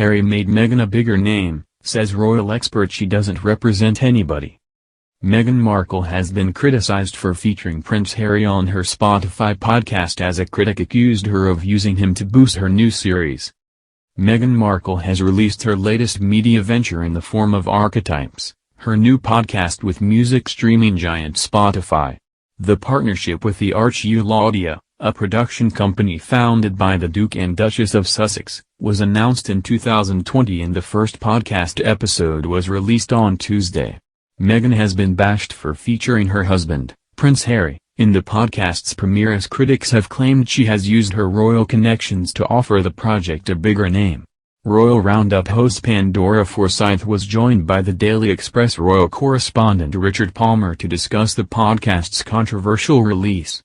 Harry made Meghan a bigger name, says royal expert. She doesn't represent anybody. Meghan Markle has been criticized for featuring Prince Harry on her Spotify podcast, as a critic accused her of using him to boost her new series. Meghan Markle has released her latest media venture in the form of Archetypes, her new podcast with music streaming giant Spotify. The partnership with the Audio, a production company founded by the Duke and Duchess of Sussex, was announced in 2020, and the first podcast episode was released on Tuesday. Meghan has been bashed for featuring her husband, Prince Harry, in the podcast's premiere, as critics have claimed she has used her royal connections to offer the project a bigger name. Royal Roundup host Pandora Forsyth was joined by the Daily Express royal correspondent Richard Palmer to discuss the podcast's controversial release.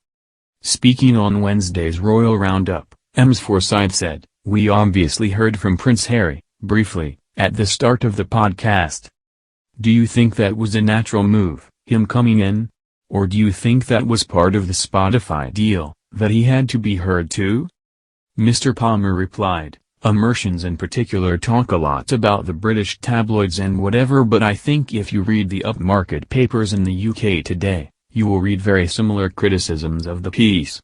Speaking on Wednesday's Royal Roundup, Ms. Forsyth said, "We obviously heard from Prince Harry, briefly, at the start of the podcast. Do you think that was a natural move, him coming in? Or do you think that was part of the Spotify deal, that he had to be heard too?" Mr. Palmer replied, "Mercians in particular talk a lot about the British tabloids and whatever, but I think if you read the upmarket papers in the UK today, you will read very similar criticisms of the piece.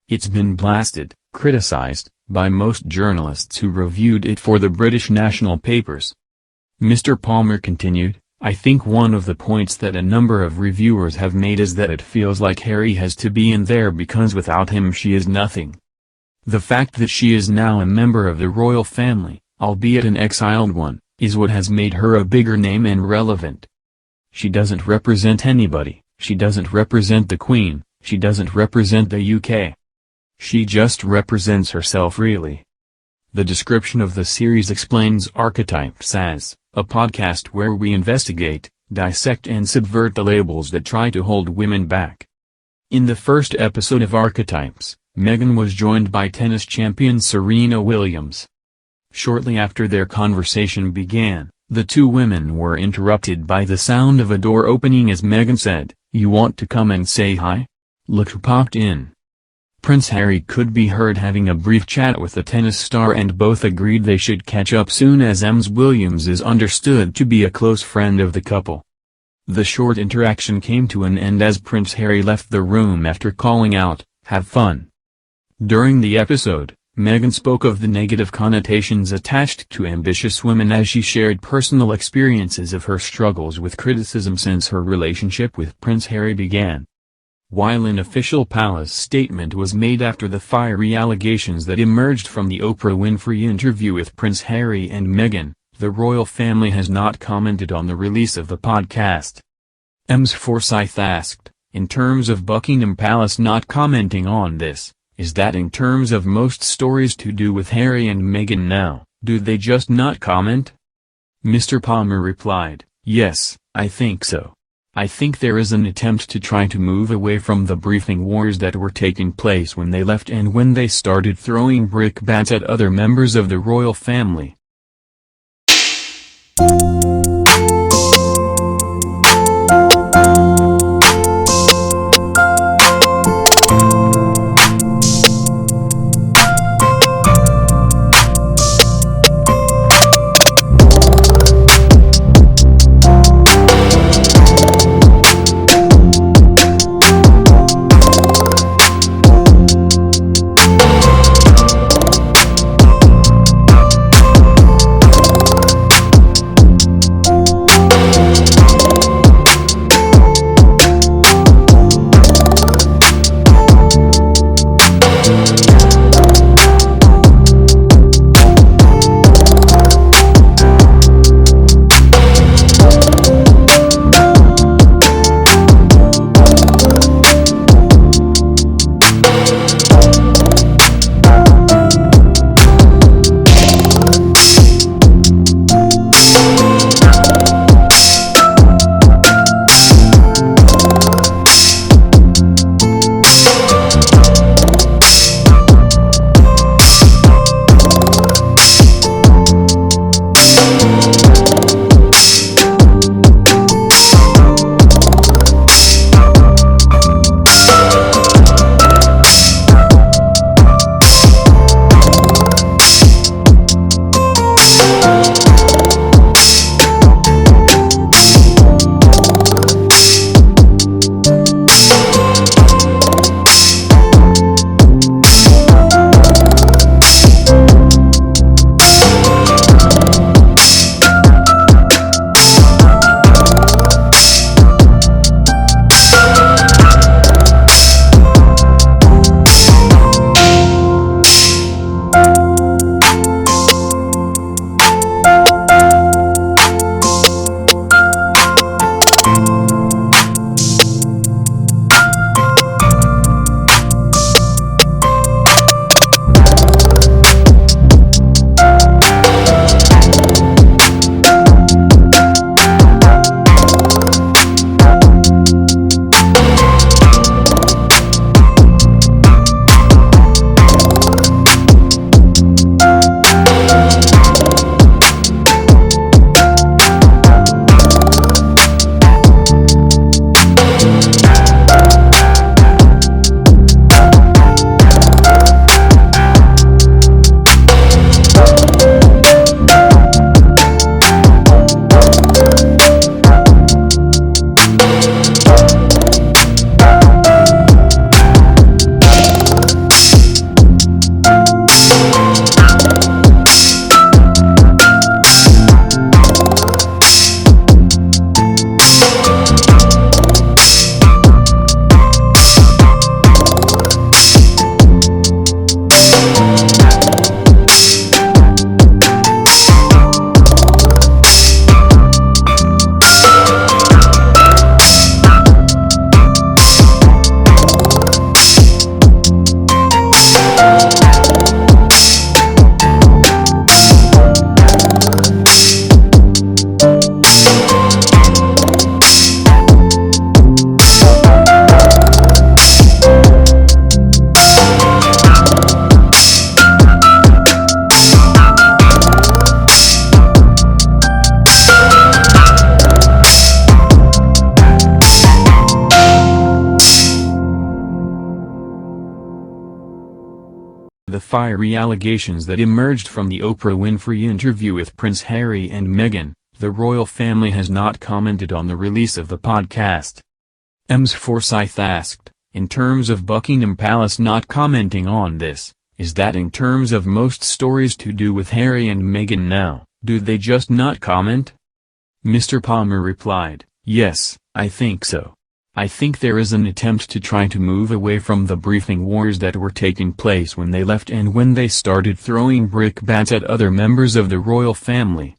It's been blasted, criticized, by most journalists who reviewed it for the British national papers." Mr. Palmer continued, "I think one of the points that a number of reviewers have made is that it feels like Harry has to be in there because without him she is nothing. The fact that she is now a member of the royal family, albeit an exiled one, is what has made her a bigger name and relevant. She doesn't represent anybody, she doesn't represent the Queen, she doesn't represent the UK. She just represents herself really." The description of the series explains Archetypes as a podcast where we investigate, dissect and subvert the labels that try to hold women back. In the first episode of Archetypes, Meghan was joined by tennis champion Serena Williams. Shortly after their conversation began, the two women were interrupted by the sound of a door opening as Meghan said, "You want to come and say hi? Look who popped in." Prince Harry could be heard having a brief chat with the tennis star, and both agreed they should catch up soon, as Ms. Williams is understood to be a close friend of the couple. The short interaction came to an end as Prince Harry left the room after calling out, "Have fun." During the episode, Meghan spoke of the negative connotations attached to ambitious women as she shared personal experiences of her struggles with criticism since her relationship with Prince Harry began. While an official palace statement was made after the fiery allegations that emerged from the Oprah Winfrey interview with Prince Harry and Meghan, the royal family has not commented on the release of the podcast. Ms. Forsyth asked, "In terms of Buckingham Palace not commenting on this, is that in terms of most stories to do with Harry and Meghan now, do they just not comment?" Mr. Palmer replied, "Yes, I think so. I think there is an attempt to try to move away from the briefing wars that were taking place when they left and when they started throwing brickbats at other members of the royal family." the fiery allegations that emerged from the Oprah Winfrey interview with Prince Harry and Meghan, the royal family has not commented on the release of the podcast. Ms. Forsyth asked, in terms of Buckingham Palace not commenting on this, is that in terms of most stories to do with Harry and Meghan now, do they just not comment? Mr. Palmer replied, yes, I think so. I think there is an attempt to try to move away from the briefing wars that were taking place when they left and when they started throwing brickbats at other members of the royal family.